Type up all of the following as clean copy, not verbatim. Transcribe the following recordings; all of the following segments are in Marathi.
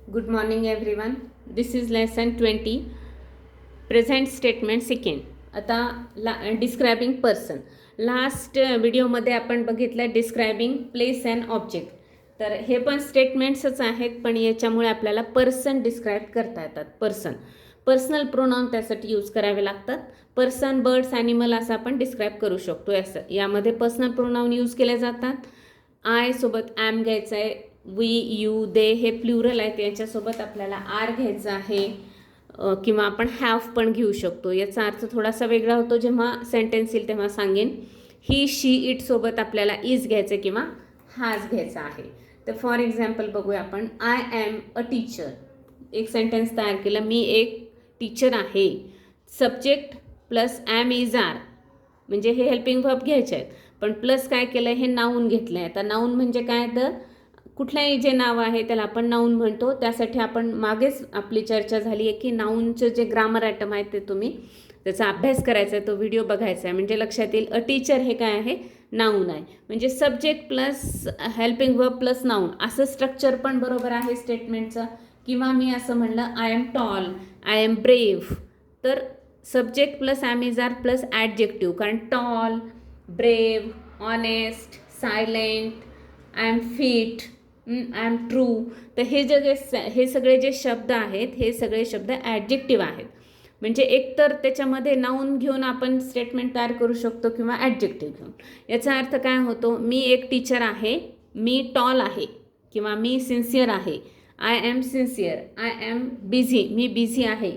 Good morning everyone. This is lesson 20. Present statement second. आता डिस्क्रायबिंग पर्सन. लास्ट व्हिडिओमध्ये आपण बघितलं डिस्क्रायबिंग प्लेस अँड ऑब्जेक्ट. तर हे पण स्टेटमेंट्सच आहेत, पण याच्यामुळे आपल्याला पर्सन डिस्क्राईब करता येतात. पर्सनल प्रोनाउन त्यासाठी यूज करावे लागतात. पर्सन, बर्ड्स, ॲनिमल असं आपण डिस्क्राईब करू शकतो. यामध्ये पर्सनल प्रोनाउन यूज केले जातात. आय सोबत ॲम घ्यायचं आहे, वी, यू, दे हे प्लुरल आहेत, याच्यासोबत आपल्याला आर घ्यायचं आहे, किंवा आपण हॅव पण घेऊ शकतो. याचा अर्थ थोडासा वेगळा होतो. जेव्हा सेंटेन्स येईल तेव्हा सांगेन. ही, शी, इट सोबत आपल्याला इज घ्यायचं किंवा हॅज घ्यायचा आहे. तर फॉर एक्झाम्पल बघूया आपण. I am a teacher. एक सेंटेन्स तयार केलं, मी एक टीचर आहे. Subject plus am is are, म्हणजे हे हेल्पिंग वर्ब घ्यायचे आहेत, पण प्लस काय केलं, हे नाऊन घेतलं आहे. आता नाऊन म्हणजे काय, तर कुठल्याही जे नाव आहे त्याला आपण नाऊन म्हणतो. त्यासाठी आपण मागेच आपली चर्चा झाली आहे की नाऊनचं जे ग्रामर आयटम आहे ते तुम्ही त्याचा अभ्यास करायचा आहे, तो व्हिडिओ बघायचा आहे, म्हणजे लक्षात येईल. अ टीचर हे काय आहे, नाऊन आहे. म्हणजे subject plus helping verb plus noun असं स्ट्रक्चर पण बरोबर आहे स्टेटमेंटचं. किंवा मी असं म्हणलं, I am tall, I am brave, तर subject plus am is are plus adjective. कारण tall, brave, honest, silent, I am fit, I am true, तर हे सगळे जे शब्द आहेत हे सगळे शब्द ॲडजेक्टिव्ह आहेत. म्हणजे एकतर त्याच्यामध्ये नाऊन घेऊन आपण स्टेटमेंट तयार करू शकतो किंवा ॲडजेक्टिव्ह घेऊन. याचा अर्थ काय होतो, मी एक टीचर आहे, मी टॉल आहे, किंवा मी सिन्सिअर आहे, I am sincere, I am busy, मी बिझी आहे,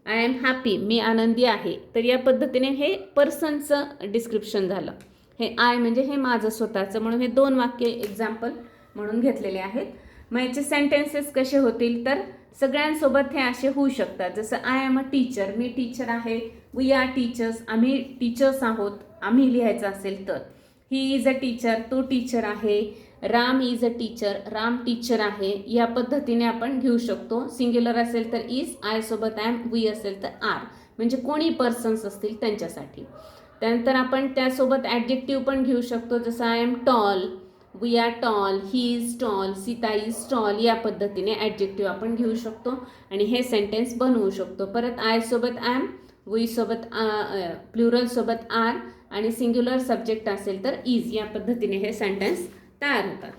आय एम हॅपी, मी आनंदी आहे. तर या पद्धतीने हे पर्सनचं डिस्क्रिप्शन झालं. हे आय म्हणजे हे माझं स्वतःचं, म्हणून हे दोन वाक्य एक्झाम्पल म्हणून घेतलेले आहेत. मग याचे सेंटेन्सेस कसे होतील, तर सगळ्यांसोबत हे असे होऊ शकतात. जसं I am a teacher, me teacher आहे, वी आर टीचर्स, आम्ही टीचर्स आहोत, आम्ही लिहायचं असेल तर. ही इज अ टीचर, तो टीचर आहे. Ram is a teacher, Ram teacher आहे. या पद्धतीने आपण घेऊ शकतो. सिंग्युलर असेल तर इज, आय सोबत ॲम, वी असेल तर आर, म्हणजे कोणी पर्सन्स असतील त्यांच्यासाठी. त्यानंतर आपण त्यासोबत ॲडजेक्टिव्ह पण घेऊ शकतो. जसं I am tall, we are tall, he is tall, Sita is tall. या पद्धतीने ॲडजेक्टिव्ह आपण घेऊ शकतो आणि हे सेंटेन्स बनवू शकतो. परत आय सोबत ॲम, वी सोबत प्लुरल सोबत आर, आणि सिंग्युलर सब्जेक्ट असेल तर इज. या पद्धतीने हे सेंटेन्स तयार होतात.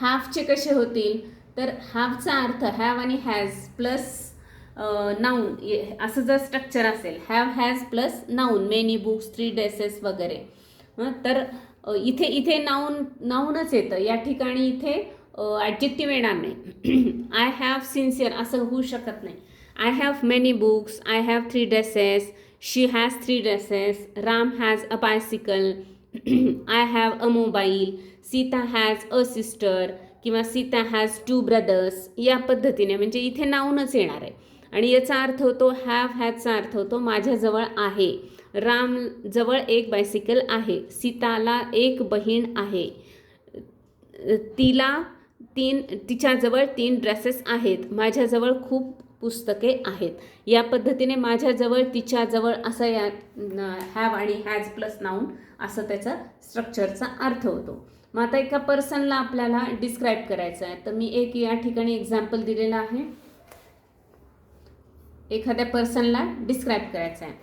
हॅवचे कसे होतील, तर हॅवचा अर्थ हॅव आणि हॅज प्लस नाऊन असं जर स्ट्रक्चर असेल, have has plus noun, many books, 3 dresses वगैरे. तर इथे नाऊनच येतं. या ठिकाणी इथे ॲडजेक्टिव्ह येणार नाही. आय हॅव सिन्सिअर असं होऊ शकत नाही. I have many books, I have 3 dresses, she has 3 dresses, Ram has a bicycle, I have a mobile, Sita has a sister, किंवा सीता हॅज 2 ब्रदर्स. या पद्धतीने म्हणजे इथे नाऊनच येणार आहे. आणि याचा अर्थ होतो, हॅव हॅजचा अर्थ होतो माझ्याजवळ आहे, राम जवळ एक बायसिकल आहे, सीताला एक बहीण आहे, तिच्याजवळ 3 ड्रेसेस आहेत, माझ्याजवळ खूप पुस्तके आहेत. या पद्धतीने माझ्याजवळ, तिच्याजवळ असं या हॅव आणि हॅज प्लस नाऊन असं त्याचा स्ट्रक्चरचा अर्थ होतो. मग आता एका पर्सनला आपल्याला डिस्क्राईब करायचं आहे, तर मी एक या ठिकाणी एक्झाम्पल दिलेलं आहे. एखाद्या पर्सनला डिस्क्राईब करायचं आहे.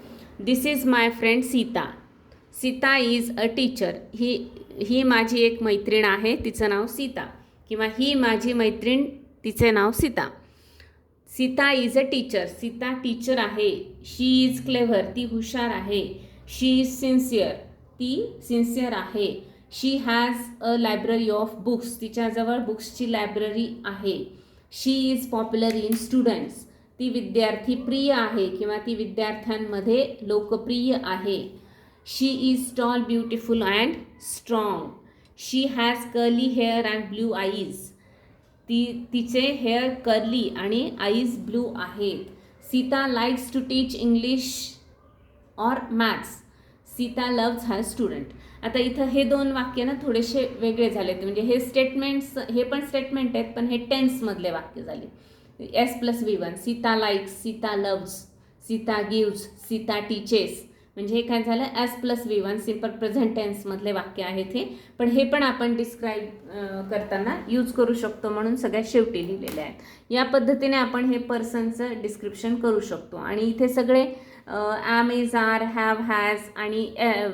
This is my friend Sita, Sita is a teacher. ही माझी एक मैत्रीण आहे, तिचं नाव सीता, किंवा ही माझी मैत्रीण, तिचे नाव Sita. Sita is a teacher, Sita teacher आहे. शी इज क्लेव्हर, ती हुशार आहे. शी इज सिन्सिअर, ती सिन्सिअर आहे. She has a library of books, तिच्याजवळ बुक्सची लायब्ररी आहे. She is popular in students, ती विद्यार्थी प्रिय आहे किंवा ती विद्यार्थ्यांमध्ये लोकप्रिय आहे. She is tall, beautiful and strong. She has curly hair and blue eyes, तिचे हेअर कर्ली आणि आईज ब्लू आहेत. Sita likes to teach English or maths, Sita loves her student. आता इथं हे 2 वाक्य ना थोडेसे वेगळे झालेत. म्हणजे हे स्टेटमेंट्स, हे पण स्टेटमेंट आहेत, पण हे टेन्समधले वाक्य झाले. S+V1, Sita likes, Sita loves, Sita gives, Sita teaches. म्हणजे हे काय झालं, S+V1 सिम्पल प्रेझेंट टेन्समधले वाक्य आहेत हे, पण हे पण आपण डिस्क्राईब करताना यूज करू शकतो म्हणून सगळ्यात शेवटी लिहिलेले आहेत. या पद्धतीने आपण हे पर्सनचं डिस्क्रिप्शन करू शकतो. आणि इथे सगळे am, is, are, have, has आणि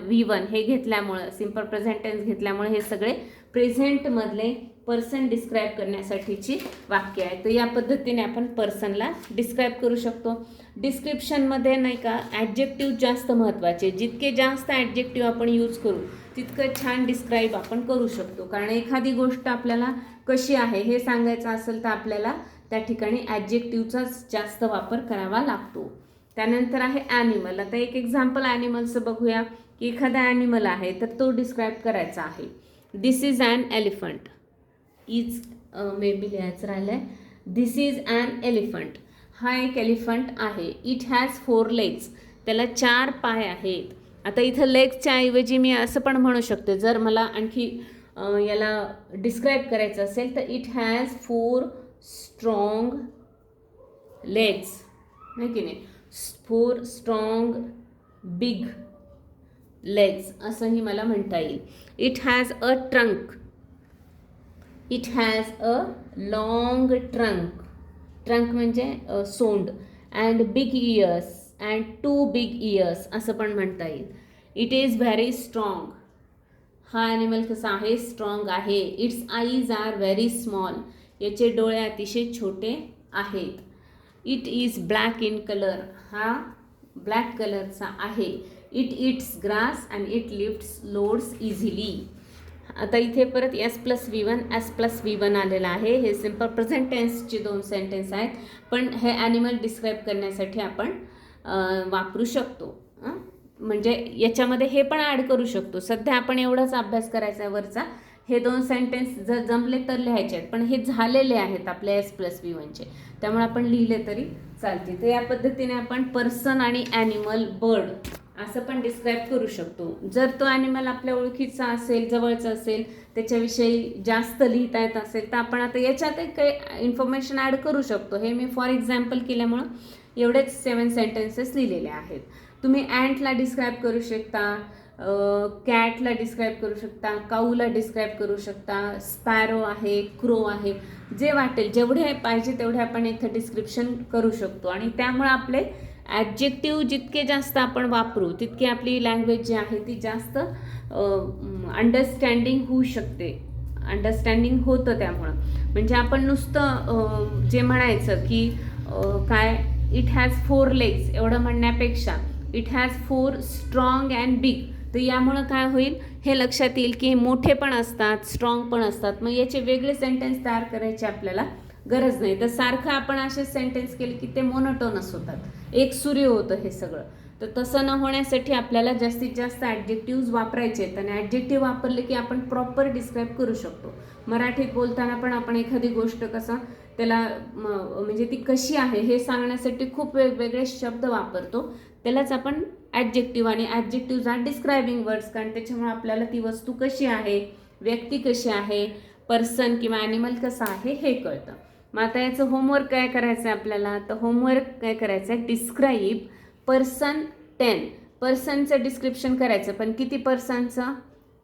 V1 हे घेतल्यामुळं, सिम्पल प्रेझेंट टेन्स घेतल्यामुळे हे सगळे प्रेझेंटमधले पर्सन डिस्क्राईब करण्यासाठीची वाक्य आहे. तर या पद्धतीने आपण पर्सनला डिस्क्राईब करू शकतो. डिस्क्रिप्शनमध्ये नाही का ॲडजेक्टिव्ह जास्त महत्त्वाचे, जितके जास्त ॲडजेक्टिव्ह आपण यूज करू तितकं छान डिस्क्राईब आपण करू शकतो. कारण एखादी गोष्ट आपल्याला कशी आहे हे सांगायचं असेल तर आपल्याला त्या ठिकाणी ॲडजेक्टिव्हचाच जास्त वापर करावा लागतो. त्यानंतर आहे ॲनिमल. आता एक एक्झाम्पल ॲनिमलचं बघूया की एखादा ॲनिमल आहे तर तो डिस्क्राईब करायचा आहे. This is an elephant. Is maybe लिहायचं राहिलं आहे. This is an elephant. हा एक एलिफंट आहे. It has 4 legs. त्याला 4 पाय आहेत. आता इथं लेग्सच्या ऐवजी मी असं पण म्हणू शकते, जर मला आणखी याला डिस्क्राईब करायचं असेल तर इट हॅज 4 strong legs, नाही की नाही, 4 strong big legs असंही मला म्हणता येईल. It has a trunk. It has a long trunk. Trunk म्हणजे सोंड. And big ears. And 2 big ears असं पण म्हणता येईल. It is very strong. हा ॲनिमल कसा आहे, स्ट्रॉंग आहे. Its eyes are very small. याचे डोळे अतिशय छोटे आहेत. It is black in colour. हा ब्लॅक कलरचा आहे. It eats grass and it lifts loads easily. आता इथे परत S+V1 आलेला आहे. हे सिम्पल प्रेझेंट टेन्सचे 2 सेंटेन्स आहेत, पण हे ॲनिमल डिस्क्राईब करण्यासाठी आपण वापरू शकतो. म्हणजे याच्यामध्ये हे पण ॲड करू शकतो. सध्या आपण एवढाच अभ्यास करायचा आहे वरचा. हे 2 सेंटेन्स जर जमले तर लिहायचे आहेत, पण हे झालेले आहेत आपल्या S+V1चे, त्यामुळे आपण लिहिले तरी चालते. तर या पद्धतीने आपण पर्सन आणि ॲनिमल, बर्ड असं पण डिस्क्राईब करू शकतो. जर तो ॲनिमल आपल्या ओळखीचा असेल, जवळचा असेल, त्याच्याविषयी जास्त लिहिता येत असेल तर आपण आता याच्यात काही इन्फॉर्मेशन ॲड करू शकतो. हे मी फॉर एक्झाम्पल केल्यामुळं एवढेच 7 सेंटेन्सेस लिहिलेले आहेत. तुम्ही ॲन्टला डिस्क्राईब करू शकता, कॅटला डिस्क्राईब करू शकता, काऊला डिस्क्राईब करू शकता, स्पॅरो आहे, क्रो आहे, जे वाटेल जेवढे पाहिजे तेवढे आपण इथं डिस्क्रिप्शन करू शकतो. आणि त्यामुळे आपले ॲडजेक्टिव्ह जितके जास्त आपण वापरू तितकी आपली लँग्वेज जी आहे ती जास्त अंडरस्टँडिंग होऊ शकते. अंडरस्टँडिंग होतं त्यामुळं. म्हणजे आपण नुसतं जे म्हणायचं की काय, इट हॅज 4 legs एवढं म्हणण्यापेक्षा it has 4 strong and big, तर यामुळं काय होईल हे लक्षात येईल की मोठे पण असतात, स्ट्रॉंग पण असतात. मग याचे वेगळे सेंटेन्स तयार करायचे आपल्याला गरज नाही. तर सारखं आपण असे सेंटेन्स केले की ते मोनोटोनस होतात, एक सूर्य होतं हे सगळं. तर तसं न होण्यासाठी आपल्याला जास्तीत जास्त ॲडजेक्टिव्ज वापरायचे आहेत. आणि ॲडजेक्टिव्ह वापरले की आपण प्रॉपर डिस्क्राईब करू शकतो. मराठीत बोलताना पण आपण एखादी गोष्ट कसं त्याला म्हणजे ती कशी आहे हे सांगण्यासाठी खूप वेगवेगळे शब्द वापरतो. त्यालाच आपण ॲडजेक्टिव्ह, आणि ॲडजेक्टिव्ज आर डिस्क्रायबिंग वर्ड्स, कारण त्याच्यामुळे आपल्याला ती वस्तू कशी आहे, व्यक्ती कशी आहे, पर्सन किंवा ॲनिमल कसा आहे हे कळतं. मग आता याचं होमवर्क काय करायचं आहे आपल्याला, तर होमवर्क काय करायचं आहे, डिस्क्राईब पर्सन 10. पर्सनचं डिस्क्रिप्शन करायचं, पण किती पर्सनचं,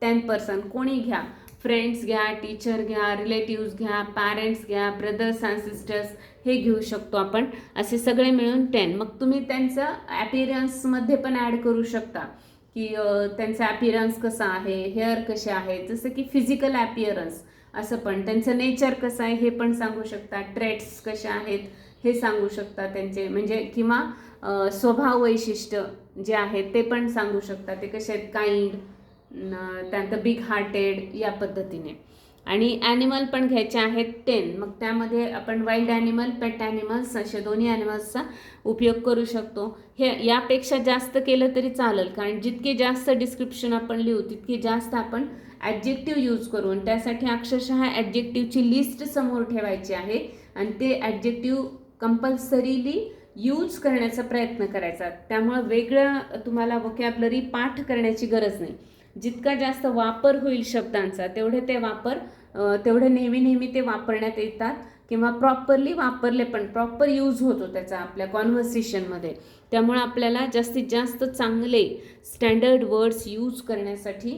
10 पर्सन. कोणी घ्या, फ्रेंड्स घ्या, टीचर घ्या, रिलेटिव्स घ्या, पॅरेंट्स घ्या, ब्रदर्स अँड सिस्टर्स हे घेऊ शकतो आपण, असे सगळे मिळून 10. मग तुम्ही त्यांचं ॲपिरन्समध्ये पण ॲड करू शकता की त्यांचा ॲपिरन्स कसा आहे, हेअर कसे आहे, जसं की फिजिकल ॲपिअरन्स, असं पण त्यांचं नेचर कसं आहे हे पण सांगू शकता, ट्रेट्स कसे आहेत हे सांगू शकता त्यांचे, म्हणजे किंवा स्वभाव वैशिष्ट्य जे आहेत ते पण सांगू शकता, ते कसे आहेत, काइंड, त्यानंतर बिग हार्टेड, या पद्धतीने. आणि ॲनिमल पण घ्यायचे आहेत 10. मग त्यामध्ये आपण वाईल्ड ॲनिमल, पेट ॲनिमल्स असे दोन्ही ॲनिमल्सचा उपयोग करू शकतो. हे यापेक्षा जास्त केलं तरी चालेल, कारण जितके जास्त डिस्क्रिप्शन आपण लिहू तितके जास्त आपण ॲडजेक्टिव्ह यूज करू. आणि त्यासाठी अक्षरशः ॲडजेक्टिव्हची लिस्ट समोर ठेवायची आहे आणि ते ॲडजेक्टिव्ह कंपल्सरीली यूज करण्याचा प्रयत्न करायचा. त्यामुळं वेगळं तुम्हाला व्होकॅब्लरी पाठ करण्याची गरज नाही. जितका जास्त वापर होईल शब्दांचा तेवढे ते वापर तेवढे नेहमी ते वापरण्यात येतात. किंवा प्रॉपरली वापरले पण प्रॉपर यूज होतो त्याचा आपल्या कॉन्व्हर्सेशनमध्ये. त्यामुळे आपल्याला जास्तीत जास्त चांगले स्टँडर्ड वर्ड्स यूज करण्यासाठी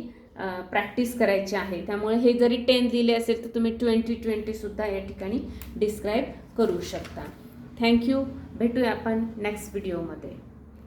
प्रॅक्टिस करायची आहे. त्यामुळे हे जरी 10 दिले असेल तर तुम्ही 20-20सुद्धा या ठिकाणी डिस्क्राईब करू शकता. थँक्यू. भेटूया आपण नेक्स्ट व्हिडिओमध्ये.